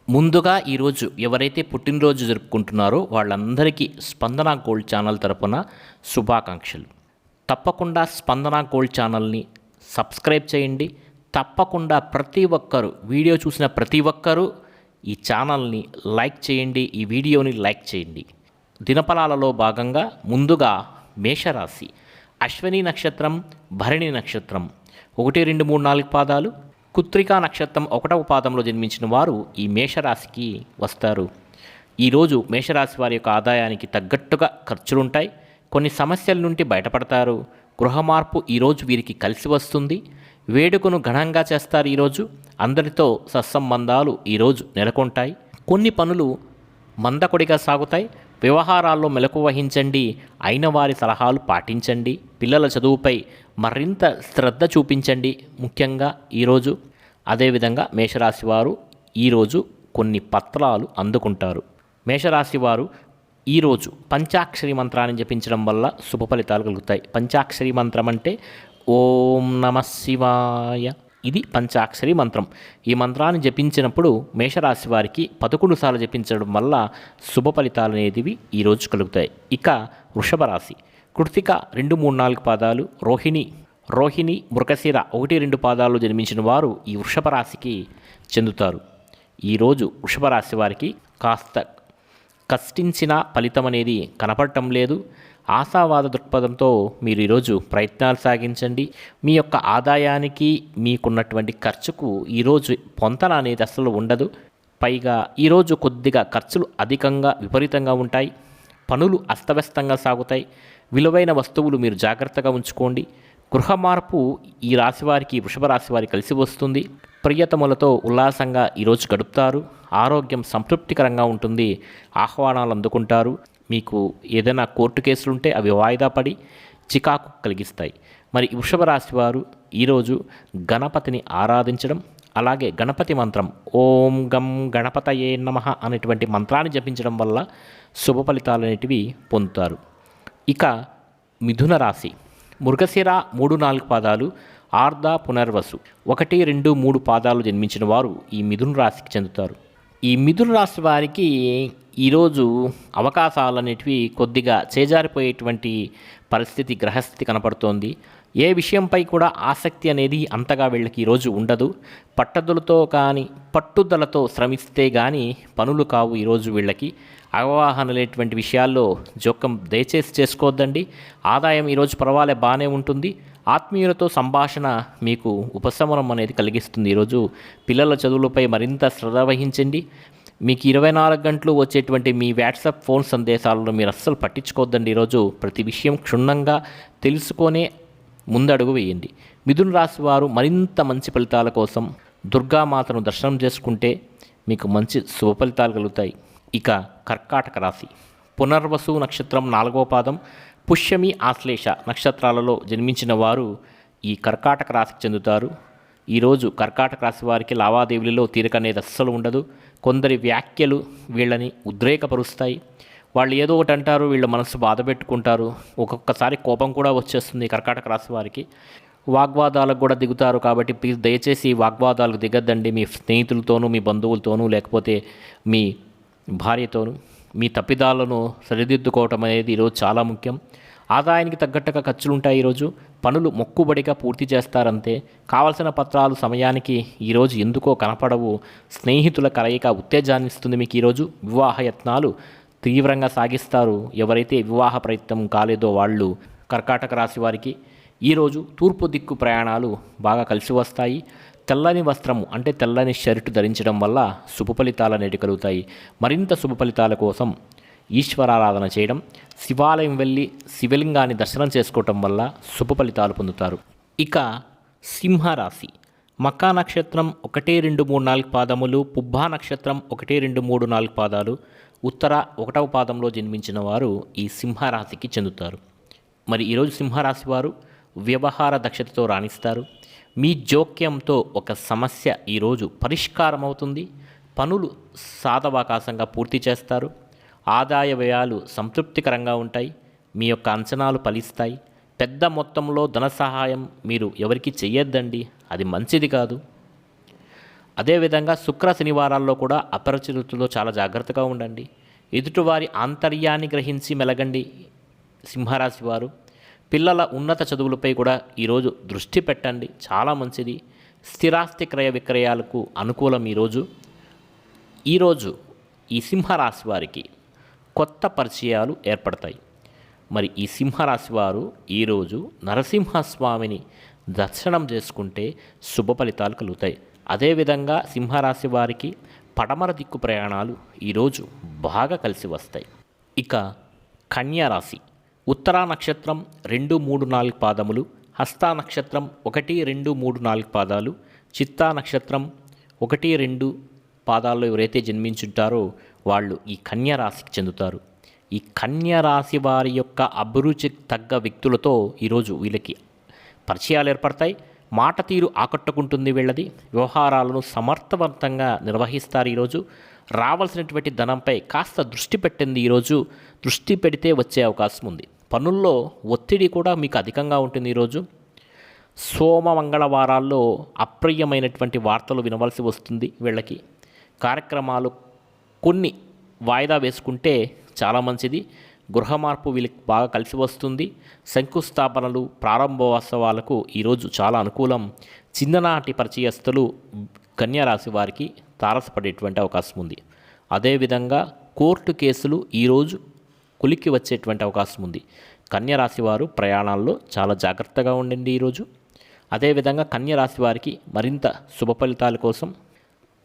ముందుగా ఈరోజు ఎవరైతే పుట్టినరోజు జరుపుకుంటున్నారో వాళ్ళందరికీ స్పందన గోల్డ్ ఛానల్ తరపున శుభాకాంక్షలు. తప్పకుండా స్పందన గోల్డ్ ఛానల్ని సబ్స్క్రైబ్ చేయండి. తప్పకుండా ప్రతి ఒక్కరూ వీడియో చూసిన ప్రతి ఒక్కరూ ఈ ఛానల్ని లైక్ చేయండి, ఈ వీడియోని లైక్ చేయండి. దినఫలాలలో భాగంగా ముందుగా మేషరాశి, అశ్విని నక్షత్రం, భరణి నక్షత్రం 1, 2, 3, 4 పాదాలు, కృత్తికా నక్షత్రం 1వ పాదంలో జన్మించిన వారు ఈ మేషరాశికి వస్తారు. ఈరోజు మేషరాశి వారి యొక్క ఆదాయానికి తగ్గట్టుగా ఖర్చులుంటాయి. కొన్ని సమస్యల నుండి బయటపడతారు. గృహ మార్పు ఈరోజు వీరికి కలిసి వస్తుంది. వేడుకను ఘనంగా చేస్తారు. ఈరోజు అందరితో సత్సంబంధాలు ఈరోజు నెలకొంటాయి. కొన్ని పనులు మందకొడిగా సాగుతాయి. వ్యవహారాల్లో మెలకు వహించండి. అయిన వారి సలహాలు పాటించండి. పిల్లల చదువుపై మరింత శ్రద్ధ చూపించండి. ముఖ్యంగా ఈరోజు అదేవిధంగా మేషరాశి వారు ఈరోజు కొన్ని పత్రాలు అందుకుంటారు. మేషరాశి వారు ఈరోజు పంచాక్షరి మంత్రాన్ని జపించడం వల్ల శుభ ఫలితాలు కలుగుతాయి. పంచాక్షరి మంత్రం అంటే ఓం నమః శివాయ. ఇది పంచాక్షరి మంత్రం. ఈ మంత్రాన్ని జపించినప్పుడు మేషరాశి వారికి 11 సార్లు జపించడం వల్ల శుభ ఫలితాలు అనేటివి ఈరోజు కలుగుతాయి. ఇక వృషభ రాశి, కృత్తిక 2, 3, 4 పాదాలు, రోహిణి మృగశిర 1, 2 పాదాలు జన్మించిన వారు ఈ వృషభ రాశికి చెందుతారు. ఈరోజు వృషభ రాశి వారికి కాస్త కష్టించిన ఫలితం అనేది కనపడటం లేదు. ఆశావాద దృక్పథంతో మీరు ఈరోజు ప్రయత్నాలు సాగించండి. మీ యొక్క ఆదాయానికి మీకున్నటువంటి ఖర్చుకు ఈరోజు పొంతన అనేది అసలు ఉండదు. పైగా ఈరోజు కొద్దిగా ఖర్చులు అధికంగా విపరీతంగా ఉంటాయి. పనులు అస్తవ్యస్తంగా సాగుతాయి. విలువైన వస్తువులు మీరు జాగ్రత్తగా ఉంచుకోండి. గృహ మార్పు ఈ రాశివారికి, వృషభ రాశి వారికి కలిసి వస్తుంది. ప్రియతములతో ఉల్లాసంగా ఈరోజు గడుపుతారు. ఆరోగ్యం సంతృప్తికరంగా ఉంటుంది. ఆహ్వానాలు అందుకుంటారు. మీకు ఏదైనా కోర్టు కేసులుంటే అవి వాయిదా పడి చికాకు కలిగిస్తాయి. మరి వృషభ రాశి వారు ఈరోజు గణపతిని ఆరాధించడం, అలాగే గణపతి మంత్రం ఓం గం గణపతయే నమః అనేటువంటి మంత్రాన్ని జపించడం వల్ల శుభ ఫలితాలు అనేటివి పొందుతారు. ఇక మిథున రాశి, మృగశిర 3, 4 పాదాలు, ఆర్ధ పునర్వసు 1, 2, 3 పాదాలు జన్మించిన వారు ఈ మిథున రాశికి చెందుతారు. ఈ మిథున రాశి వారికి ఈరోజు అవకాశాలు అనేటివి కొద్దిగా చేజారిపోయేటువంటి పరిస్థితి, గ్రహస్థితి కనపడుతోంది. ఏ విషయంపై కూడా ఆసక్తి అనేది అంతగా వీళ్ళకి ఈరోజు ఉండదు. పట్టుదలతో శ్రమిస్తే కానీ పనులు కావు. ఈరోజు వీళ్ళకి అవగాహనలేటువంటి విషయాల్లో జోక్యం దయచేసి చేసుకోవద్దండి. ఆదాయం ఈరోజు పర్వాలే బాగానే ఉంటుంది. ఆత్మీయులతో సంభాషణ మీకు ఉపశమనం అనేది కలిగిస్తుంది. ఈరోజు పిల్లల చదువులపై మరింత శ్రద్ధ వహించండి. మీకు 24 గంటలు వచ్చేటువంటి మీ వాట్సాప్ ఫోన్ సందేశాలను మీరు అస్సలు పట్టించుకోవద్దండి. ఈరోజు ప్రతి విషయం క్షుణ్ణంగా తెలుసుకొనే ముందడుగు వేయండి. మిథున రాశి వారు మరింత మంచి ఫలితాల కోసం దుర్గామాతను దర్శనం చేసుకుంటే మీకు మంచి శుభ ఫలితాలు కలుగుతాయి. ఇక కర్కాటక రాశి, పునర్వసు నక్షత్రం 4వ పాదం, పుష్యమి ఆశ్లేష నక్షత్రాలలో జన్మించిన వారు ఈ కర్కాటక రాశికి చెందుతారు. ఈరోజు కర్కాటక రాశి వారికి లావాదేవీలలో తీరిక అనేది అస్సలు ఉండదు. కొందరి వ్యాఖ్యలు వీళ్ళని ఉద్రేకపరుస్తాయి. వాళ్ళు ఏదో ఒకటి అంటారు, వీళ్ళ మనసు బాధ పెట్టుకుంటారు. ఒక్కొక్కసారి కోపం కూడా వచ్చేస్తుంది కర్కాటక రాశి వారికి. వాగ్వాదాలకు కూడా దిగుతారు. కాబట్టి ప్లీజ్ దయచేసి వాగ్వాదాలకు దిగద్దండి. మీ స్నేహితులతోనూ, మీ బంధువులతోనూ, లేకపోతే మీ భార్యతోనూ మీ తప్పిదాలను సరిదిద్దుకోవటం అనేది ఈరోజు చాలా ముఖ్యం. ఆదాయానికి తగ్గట్టుగా ఖర్చులుంటాయి. ఈరోజు పనులు మొక్కుబడిగా పూర్తి చేస్తారంతే. కావలసిన పత్రాలు సమయానికి ఈరోజు ఎందుకో కనపడవు. స్నేహితుల కలయిక ఉత్తేజాన్ని ఇస్తుంది మీకు. ఈరోజు వివాహయత్నాలు తీవ్రంగా సాగిస్తారు. ఎవరైతే వివాహ ప్రయత్నం కాలేదో వాళ్ళు కర్కాటక రాశి వారికి ఈరోజు తూర్పు దిక్కు ప్రయాణాలు బాగా కలిసి వస్తాయి. తెల్లని వస్త్రము అంటే తెల్లని షర్టు ధరించడం వల్ల శుభ ఫలితాలు అనేవి కలుగుతాయి. మరింత శుభ ఫలితాల కోసం ఈశ్వరారాధన చేయడం, శివాలయం వెళ్ళి శివలింగాన్ని దర్శనం చేసుకోవటం వల్ల శుభ ఫలితాలు పొందుతారు. ఇక సింహరాశి, మకా నక్షత్రం 1, 2, 3, 4 పాదములు, పుబ్బా నక్షత్రం 1, 2, 3, 4 పాదాలు, ఉత్తర 1వ పాదంలో జన్మించిన వారు ఈ సింహరాశికి చెందుతారు. మరి ఈరోజు సింహరాశి వారు వ్యవహార దక్షతతో రాణిస్తారు. మీ జోక్యంతో ఒక సమస్య ఈరోజు పరిష్కారం అవుతుంది. పనులు సాధవాకాశంగా పూర్తి చేస్తారు. ఆదాయ వ్యయాలు సంతృప్తికరంగా ఉంటాయి. మీ యొక్క అంచనాలు ఫలిస్తాయి. పెద్ద మొత్తంలో ధన సహాయం మీరు ఎవరికి చెయ్యొద్దండి, అది మంచిది కాదు. అదేవిధంగా శుక్ర శనివారాల్లో కూడా అపరిచితులతో చాలా జాగ్రత్తగా ఉండండి. ఎదుటివారి ఆంతర్యాన్ని గ్రహించి మెలగండి. సింహరాశి వారు పిల్లల ఉన్నత చదువులపై కూడా ఈరోజు దృష్టి పెట్టండి, చాలా మంచిది. స్థిరాస్తి క్రయ విక్రయాలకు అనుకూలం ఈరోజు ఈ సింహరాశి వారికి కొత్త పరిచయాలు ఏర్పడతాయి. మరి ఈ సింహరాశి వారు ఈరోజు నరసింహస్వామిని దర్శనం చేసుకుంటే శుభ ఫలితాలు కలుగుతాయి. అదేవిధంగా సింహరాశి వారికి పడమర దిక్కు ప్రయాణాలు ఈరోజు బాగా కలిసి వస్తాయి. ఇక కన్యా రాశి ఉత్తరా నక్షత్రం 2, 3, 4 పాదములు, హస్తా నక్షత్రం 1, 2, 3, 4 పాదాలు, చిత్తా నక్షత్రం 1, 2 పాదాల్లో ఎవరైతే జన్మించుంటారో వాళ్ళు ఈ కన్యా రాశికి చెందుతారు. ఈ కన్యా రాశి వారి యొక్క అభిరుచికి తగ్గ వ్యక్తులతో ఈరోజు వీళ్ళకి పరిచయాలు ఏర్పడతాయి. మాట తీరు ఆకట్టుకుంటుంది. వీళ్ళది వ్యవహారాలను సమర్థవంతంగా నిర్వహిస్తారు. ఈరోజు రావాల్సినటువంటి ధనంపై కాస్త దృష్టి పెట్టింది. ఈరోజు దృష్టి పెడితే వచ్చే అవకాశం ఉంది. పనుల్లో ఒత్తిడి కూడా మీకు అధికంగా ఉంటుంది. ఈరోజు సోమ మంగళవారాల్లో అప్రియమైనటువంటి వార్తలు వినవలసి వస్తుంది. వీళ్ళకి కార్యక్రమాలు కొన్ని వాయిదా వేసుకుంటే చాలా మంచిది. గృహ మార్పు వీళ్ళకి బాగా కలిసి వస్తుంది. శంకుస్థాపనలు, ప్రారంభోత్సవాలకు ఈరోజు చాలా అనుకూలం. చిన్ననాటి పరిచయస్తులు కన్యారాశి వారికి తారసపడేటువంటి అవకాశం ఉంది. అదేవిధంగా కోర్టు కేసులు ఈరోజు కులికి వచ్చేటువంటి అవకాశం ఉంది. కన్యరాశి వారు ప్రయాణాల్లో చాలా జాగ్రత్తగా ఉండండి ఈరోజు. అదేవిధంగా కన్యరాశి వారికి మరింత శుభ ఫలితాల కోసం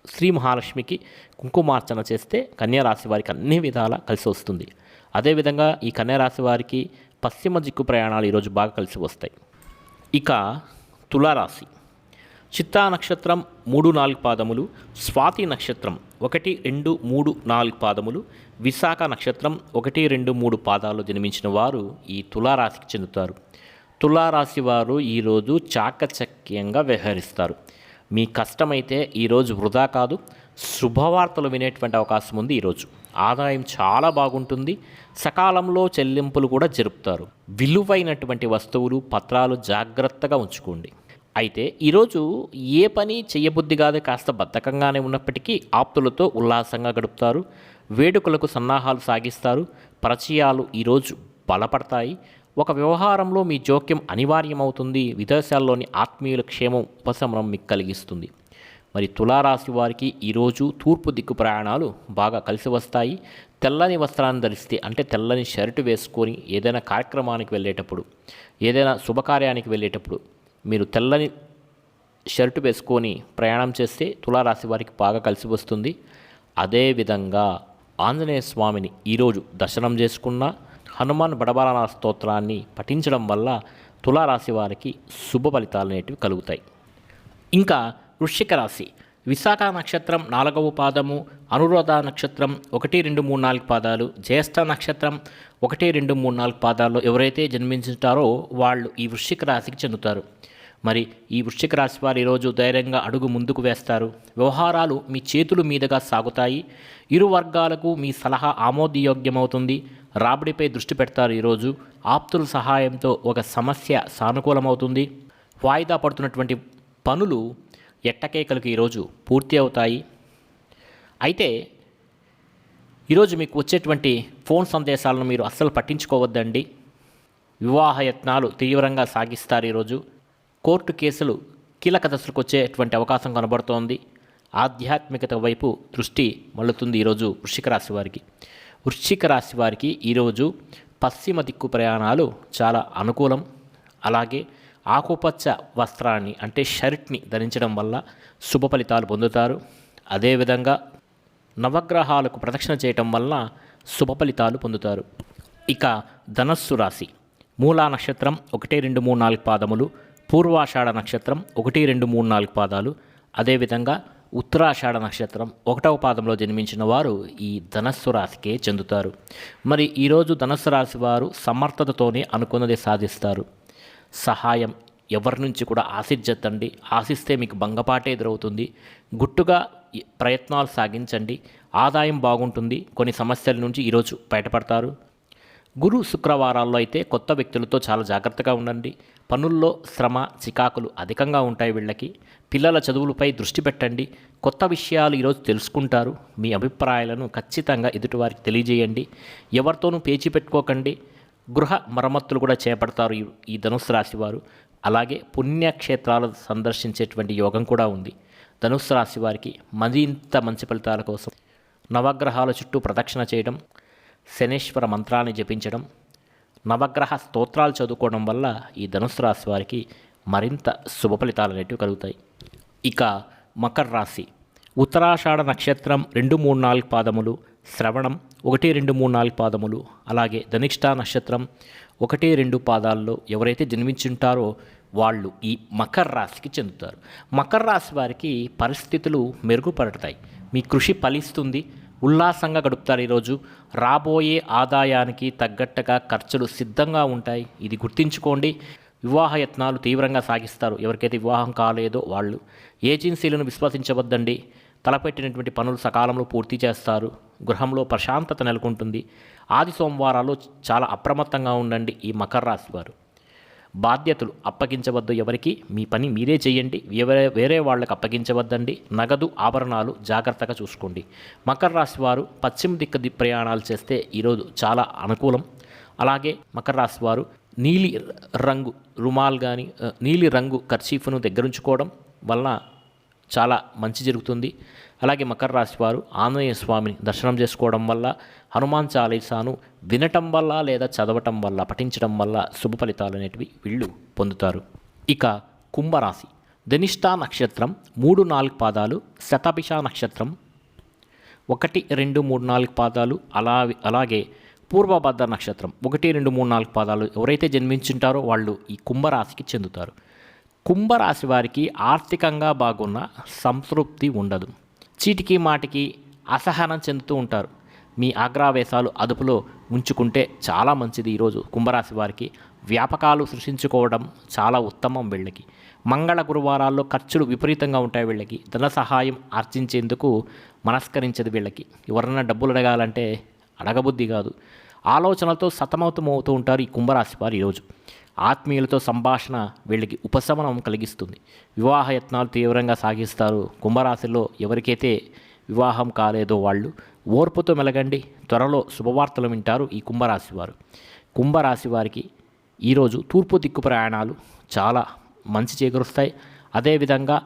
శ్రీ మహాలక్ష్మికి కుంకుమార్చన చేస్తే కన్యరాశి వారికి అన్ని విధాలా కలిసి వస్తుంది. అదేవిధంగా ఈ కన్యరాశి వారికి పశ్చిమ దిక్కు ప్రయాణాలు ఈరోజు బాగా కలిసి వస్తాయి. ఇక తులారాశి చిత్తా నక్షత్రం 3, 4 పాదములు, స్వాతి నక్షత్రం 1, 2, 3, 4 పాదములు, విశాఖ నక్షత్రం 1, 2, 3 పాదాలు జన్మించిన వారు ఈ తులారాశికి చెందుతారు. తులారాశి వారు ఈరోజు చాకచక్యంగా వ్యవహరిస్తారు. మీ కష్టమైతే ఈరోజు వృధా కాదు, శుభవార్తలు వినేటువంటి అవకాశం ఉంది. ఈరోజు ఆదాయం చాలా బాగుంటుంది. సకాలంలో చెల్లింపులు కూడా జరుపుతారు. విలువైనటువంటి వస్తువులు, పత్రాలు జాగ్రత్తగా ఉంచుకోండి. అయితే ఈరోజు ఏ పని చేయబుద్ధి కాదు, కాస్త బద్ధకంగానే ఉన్నప్పటికీ ఆప్తులతో ఉల్లాసంగా గడుపుతారు. వేడుకలకు సన్నాహాలు సాగిస్తారు. పరిచయాలు ఈరోజు బలపడతాయి. ఒక వ్యవహారంలో మీ జోక్యం అనివార్యమవుతుంది. విదేశాల్లోని ఆత్మీయుల క్షేమం, ఉపశమనం మీకు కలిగిస్తుంది. మరి తులారాశి వారికి ఈరోజు తూర్పు దిక్కు ప్రయాణాలు బాగా కలిసి వస్తాయి. తెల్లని వస్త్రాన్ని ధరిస్తే, అంటే తెల్లని షర్టు వేసుకొని ఏదైనా కార్యక్రమానికి వెళ్ళేటప్పుడు, ఏదైనా శుభకార్యానికి వెళ్ళేటప్పుడు మీరు తెల్లని షర్టు వేసుకొని ప్రయాణం చేస్తే తులారాశి వారికి బాగా కలిసి వస్తుంది. అదేవిధంగా ఆంజనేయ స్వామిని ఈరోజు దర్శనం చేసుకున్న హనుమాన్ బడబాలన స్తోత్రాన్ని పఠించడం వల్ల తులారాశి వారికి శుభ ఫలితాలు అనేటివి కలుగుతాయి. ఇంకా వృశ్చిక రాశి విశాఖ నక్షత్రం 4వ పాదము, అనురాధ నక్షత్రం 1, 2, 3, 4 పాదాలు, జ్యేష్ఠ నక్షత్రం 1, 2, 3, 4 పాదాల్లో ఎవరైతే జన్మించుంటారో వాళ్ళు ఈ వృశ్చిక రాశికి చెందుతారు. మరి ఈ వృశ్చిక రాశి వారు ఈరోజు ధైర్యంగా అడుగు ముందుకు వేస్తారు. వ్యవహారాలు మీ చేతుల మీదుగా సాగుతాయి. ఇరు వర్గాలకు మీ సలహా ఆమోదయోగ్యమవుతుంది. రాబడిపై దృష్టి పెడతారు. ఈరోజు ఆప్తుల సహాయంతో ఒక సమస్య సానుకూలమవుతుంది. వాయిదా పడుతున్నటువంటి పనులు ఎట్టకేకలకు ఈరోజు పూర్తి అవుతాయి. అయితే ఈరోజు మీకు వచ్చేటువంటి ఫోన్ సందేశాలను మీరు అస్సలు పట్టించుకోవద్దండి. వివాహ యత్నాలు తీవ్రంగా సాగిస్తారు. ఈరోజు కోర్టు కేసులు కీలక దశలకు వచ్చేటువంటి అవకాశం కనబడుతోంది. ఆధ్యాత్మికత వైపు దృష్టి మళ్ళుతుంది ఈరోజు వృశ్చిక రాశి వారికి. వృశ్చిక రాశి వారికి ఈరోజు పశ్చిమ దిక్కు ప్రయాణాలు చాలా అనుకూలం. అలాగే ఆకుపచ్చ వస్త్రాన్ని, అంటే షర్ట్ని ధరించడం వల్ల శుభ ఫలితాలు పొందుతారు. అదేవిధంగా నవగ్రహాలకు ప్రదక్షిణ చేయటం వల్ల శుభ ఫలితాలు పొందుతారు. ఇక ధనస్సు రాశి మూలా నక్షత్రం 1, 2, 3, 4 పాదములు, పూర్వాషాఢ నక్షత్రం 1, 2, 3, 4 పాదాలు, అదేవిధంగా ఉత్తరాషాఢ నక్షత్రం 1వ పాదంలో జన్మించిన వారు ఈ ధనస్సు రాశికే చెందుతారు. మరి ఈరోజు ధనస్సు రాశి వారు సమర్థతతోనే అనుకున్నది సాధిస్తారు. సహాయం ఎవరి నుంచి కూడా ఆశించద్దండి. ఆశిస్తే మీకు భంగపాటే ఎదురవుతుంది. గుట్టుగా ప్రయత్నాలు సాగించండి. ఆదాయం బాగుంటుంది. కొన్ని సమస్యల నుంచి ఈరోజు బయటపడతారు. గురు శుక్రవారాల్లో అయితే కొత్త వ్యక్తులతో చాలా జాగ్రత్తగా ఉండండి. పనుల్లో శ్రమ చికాకులు అధికంగా ఉంటాయి వీళ్ళకి. పిల్లల చదువులపై దృష్టి పెట్టండి. కొత్త విషయాలు ఈరోజు తెలుసుకుంటారు. మీ అభిప్రాయాలను ఖచ్చితంగా ఎదుటివారికి తెలియజేయండి. ఎవరితోనూ పేచీ పెట్టుకోకండి. గృహ మరమ్మతులు కూడా చేపడతారు ఈ ధనుస్సు రాశి వారు. అలాగే పుణ్యక్షేత్రాలు సందర్శించేటువంటి యోగం కూడా ఉంది. ధనుస్సు రాశి వారికి మరింత మంచి ఫలితాల కోసం నవగ్రహాల చుట్టూ ప్రదక్షిణ చేయడం, శనేశ్వర మంత్రాన్ని జపించడం, నవగ్రహ స్తోత్రాలు చదువుకోవడం వల్ల ఈ ధనుస్సు రాశి వారికి మరింత శుభ ఫలితాలు అనేటివి కలుగుతాయి. ఇక మకర రాశి, ఉత్తరాషాఢ నక్షత్రం 2, 3, 4 పాదములు, శ్రవణం 1, 2, 3, 4 పాదములు, అలాగే ధనిష్ఠ నక్షత్రం 1, 2 పాదాల్లో ఎవరైతే జన్మించుంటారో వాళ్ళు ఈ మకర రాశికి చెందుతారు. మకర రాశి వారికి పరిస్థితులు మెరుగుపడతాయి. మీ కృషి ఫలిస్తుంది. ఉల్లాసంగా గడుపుతారు. ఈరోజు రాబోయే ఆదాయానికి తగ్గట్టుగా ఖర్చులు సిద్ధంగా ఉంటాయి. ఇది గుర్తుంచుకోండి. వివాహ యత్నాలు తీవ్రంగా సాగిస్తారు. ఎవరికైతే వివాహం కాలేదో వాళ్ళు ఏజెన్సీలను విశ్వసించవద్దండి. తలపెట్టినటువంటి పనులు సకాలంలో పూర్తి చేస్తారు. గృహంలో ప్రశాంతత నెలకొంటుంది. ఆది సోమవారాలు చాలా అప్రమత్తంగా ఉండండి. ఈ మకర రాశి వారు బాధ్యతలు అప్పగించవద్దు. ఎవరికి మీ పని మీరే చేయండి. వేరే వాళ్ళకి అప్పగించవద్దండి. నగదు ఆభరణాలు జాగ్రత్తగా చూసుకోండి. మకర రాశి వారు పశ్చిమ దిక్కు ప్రయాణాలు చేస్తే ఈరోజు చాలా అనుకూలం. అలాగే మకర రాశి వారు నీలి రంగు రుమాల్ కానీ నీలి రంగు కర్చీఫ్ను దగ్గరుంచుకోవడం వలన చాలా మంచి జరుగుతుంది. అలాగే మకర రాశి వారు ఆంజనేయ స్వామిని దర్శనం చేసుకోవడం వల్ల, హనుమాన్ చాలీసాను వినటం వల్ల లేదా చదవటం వల్ల, పఠించడం వల్ల శుభ ఫలితాలు అనేటివి వీళ్ళు పొందుతారు. ఇక కుంభరాశి, ధనిష్ఠ నక్షత్రం 3, 4 పాదాలు, శతభిష నక్షత్రం 1, 2, 3, 4 పాదాలు, అలాగే పూర్వభద్ర నక్షత్రం 1, 2, 3, 4 పాదాలు ఎవరైతే జన్మించుంటారో వాళ్ళు ఈ కుంభరాశికి చెందుతారు. కుంభరాశి వారికి ఆర్థికంగా బాగున్న సంతృప్తి ఉండదు. చీటికి మాటికి అసహనం చెందుతూ ఉంటారు. మీ ఆగ్రావేశాలు అదుపులో ఉంచుకుంటే చాలా మంచిది. ఈరోజు కుంభరాశి వారికి వ్యాపకాలు సృష్టించుకోవడం చాలా ఉత్తమం. వీళ్ళకి మంగళ గురువారాల్లో ఖర్చులు విపరీతంగా ఉంటాయి. వీళ్ళకి ధన సహాయం ఆర్జించేందుకు మనస్కరించదు. వీళ్ళకి ఎవరన్నా డబ్బులు అడగాలంటే అడగబుద్ధి కాదు. ఆలోచనలతో సతమతమవుతూ ఉంటారు ఈ కుంభరాశి వారు. ఈరోజు ఆత్మీయులతో సంభాషణ వీళ్ళకి ఉపశమనం కలిగిస్తుంది. వివాహ యత్నాలు తీవ్రంగా సాగిస్తారు. కుంభరాశిలో ఎవరికైతే వివాహం కాలేదో వాళ్ళు ఓర్పుతో మెలగండి. త్వరలో శుభవార్తలు వింటారు ఈ కుంభరాశి వారు. కుంభరాశి వారికి ఈరోజు తూర్పు దిక్కు ప్రయాణాలు చాలా మంచి చేకూరుస్తాయి. అదేవిధంగా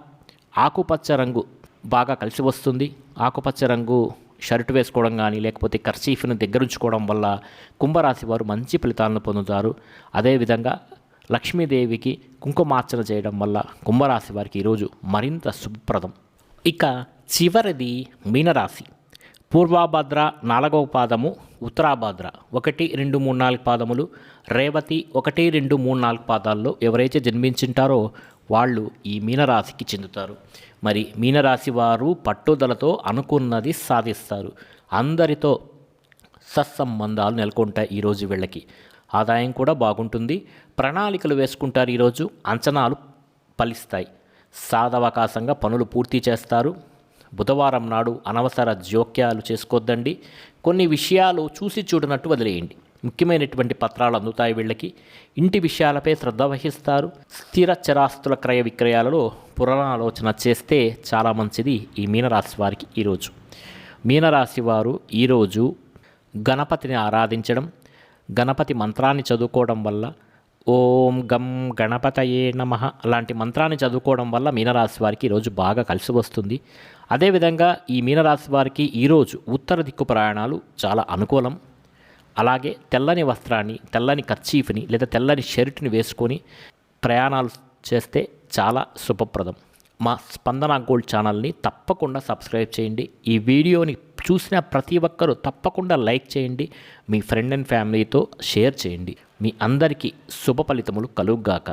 ఆకుపచ్చ రంగు బాగా కలిసి వస్తుంది. ఆకుపచ్చ రంగు షర్ట్ వేసుకోవడం కానీ లేకపోతే కర్చీఫ్ను దగ్గరుంచుకోవడం వల్ల కుంభరాశి వారు మంచి ఫలితాలను పొందుతారు. అదేవిధంగా లక్ష్మీదేవికి కుంకుమార్చన చేయడం వల్ల కుంభరాశి వారికి ఈరోజు మరింత శుభప్రదం. ఇక చివరిది మీనరాశి, పూర్వభద్ర 4వ పాదము, ఉత్తరాభద్ర 1, 2, 3, 4 పాదములు, రేవతి 1, 2, 3, 4 పాదాల్లో ఎవరైతే జన్మించుంటారో వాళ్ళు ఈ మీనరాశికి చెందుతారు. మరి మీనరాశి వారు పట్టుదలతో అనుకున్నది సాధిస్తారు. అందరితో సత్సంబంధాలు నెలకొంటాయి. ఈరోజు వీళ్ళకి ఆదాయం కూడా బాగుంటుంది. ప్రణాళికలు వేసుకుంటారు. ఈరోజు అంచనాలు ఫలిస్తాయి. సాధవకాశంగా పనులు పూర్తి చేస్తారు. బుధవారం నాడు అనవసర జోక్యాలు చేసుకోవద్దండి. కొన్ని విషయాలు చూసి చూడనట్టు వదిలేయండి. ముఖ్యమైనటువంటి పత్రాలు అందుతాయి వీళ్ళకి. ఇంటి విషయాలపై శ్రద్ధ వహిస్తారు. స్థిర చరాస్తుల క్రయ విక్రయాలలో పునరాలోచన చేస్తే చాలా మంచిది ఈ మీనరాశి వారికి. ఈరోజు మీనరాశి వారు ఈరోజు గణపతిని ఆరాధించడం, గణపతి మంత్రాన్ని చదువుకోవడం వల్ల, ఓం గం గణపతయే నమః అలాంటి మంత్రాన్ని చదువుకోవడం వల్ల మీనరాశి వారికి ఈరోజు బాగా కలిసి వస్తుంది. అదేవిధంగా ఈ మీనరాశి వారికి ఈరోజు ఉత్తర దిక్కు ప్రయాణాలు చాలా అనుకూలం. అలాగే తెల్లని వస్త్రాన్ని, తెల్లని కర్చీఫ్ని లేదా తెల్లని షర్ట్ని వేసుకొని ప్రయాణాలు చేస్తే చాలా శుభప్రదం. మా స్పందన గోల్డ్ ఛానల్ని తప్పకుండా సబ్స్క్రైబ్ చేయండి. ఈ వీడియోని చూసిన ప్రతి ఒక్కరూ తప్పకుండా లైక్ చేయండి. మీ ఫ్రెండ్ అండ్ ఫ్యామిలీతో షేర్ చేయండి. మీ అందరికీ శుభ ఫలితములు కలుగుగాక.